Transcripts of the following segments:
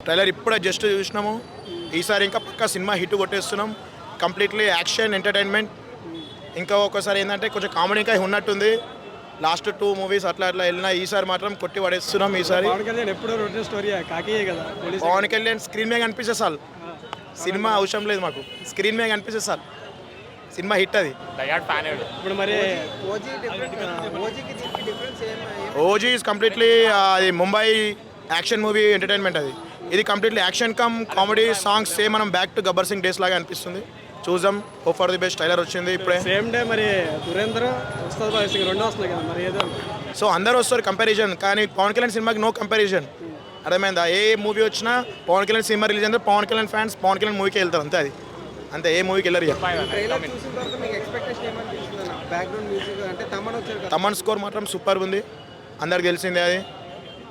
Trailer ఇప్పుడే just చూసినాము. ఈసారి ఇంకా పక్కా సినిమా హిట్ కొట్టేస్తున్నాం. Completely action entertainment. ఇంకా ఒక్కసారి ఏంటంటే కొంచెం కామెడీ ఇంకా ఉన్నట్టుంది. లాస్ట్ 2 మూవీస్ అట్లా వెళ్ళినా ఈసారి మాత్రం కొట్టి పడేస్తున్నాం. ఈసారి పవన్ కళ్యాణ్ ఎప్పుడు రొటీన్ స్టోరీ కాకియే కదా పోలీస్. పవన్ కళ్యాణ్ స్క్రీన్ మీద కనిపిస్తే చాలు, సినిమా అవసరం లేదు మాకు. స్క్రీన్ మీద కనిపిస్తే చాలు, సినిమా హిట్. అది ఇప్పుడు మరి ఓజీ ఈజ్ కంప్లీట్లీ అది ముంబై యాక్షన్ మూవీ ఎంటర్టైన్మెంట్. అది ఇది completely action come comedy songs same. మనం back to Gabbar Singh days లాగా అనిపిస్తుంది. చూద్దాం. Hope for the best. Trailer వచ్చింది ఇప్పుడే. సేమ్ డే మరి దురేంద్ర ఉస్తాద్ భగత్ సింగ్ రెండు వస్తున్నాయి కదా, మరి ఏదో సో అందరూ వస్తారు కంపారిజన్, కానీ పవన్ కళ్యాణ్ సినిమాకి నో కంపారిజన్. అర్థమైందా? ఏ మూవీ వచ్చినా పవన్ కళ్యాణ్ సినిమా రిలీజ్ అయితే పవన్ కళ్యాణ్ ఫ్యాన్స్ పవన్ కళ్యాణ్ మూవీకి వెళ్తారు అంతే. అది అంతే, ఏ మూవీకి వెళ్ళరు. తమన్ స్కోర్ మాత్రం సూపర్ ఉంది, అందరికి తెలిసిందే అది.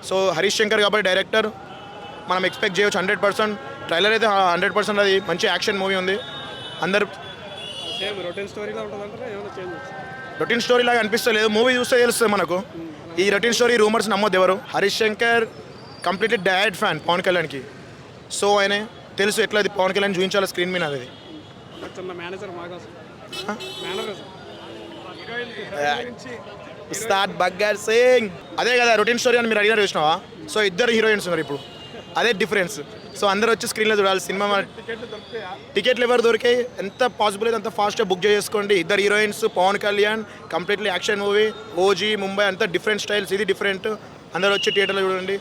సో హరీష్ శంకర్ కాబట్టి డైరెక్టర్, మనం ఎక్స్పెక్ట్ చేయవచ్చు 100%. ట్రైలర్ అయితే 100% అది మంచి యాక్షన్ మూవీ ఉంది. అందరు సేమ్ రొటీన్ స్టోరీలో ఉంటుందంటే ఏమైనా చేంజ్? రొటీన్ స్టోరీ లాగా అనిపిస్తలేదు, మూవీ చూస్తే తెలుస్తుంది మనకు. ఈ రొటీన్ స్టోరీ రూమర్స్ నమ్మొద్దు ఎవరు. Harish Shankar completely direct fan Pawan కళ్యాణ్కి. సో ఆయన తెలుసు ఎట్లా అది పవన్ కళ్యాణ్ చూపించాలి స్క్రీన్ మీద. అది చిన్న మేనేజర్ మాకోసం మేనేజర్ ఉస్తాద్ భగత్ సింగ్ అదే కదా రొటీన్ స్టోరీ అని మీరు అడిగినారు చూసినావా? సో ఇద్దరు హీరోయిన్స్ ఉన్నారు ఇప్పుడు, అదే డిఫరెన్స్. సో అందరూ వచ్చి స్క్రీన్లో చూడాలి సినిమా. టికెట్లు ఎవరు దొరికాయి, ఎంత పాసిబుల్ అయితే అంత ఫాస్ట్గా బుక్ చేసుకోండి. ఇద్దరు heroines, Pawan Kalyan, completely action movie. OG Mumbai అంతా డిఫరెంట్ స్టైల్స్, ఇది డిఫరెంట్. అందరూ వచ్చి థియేటర్లో చూడండి.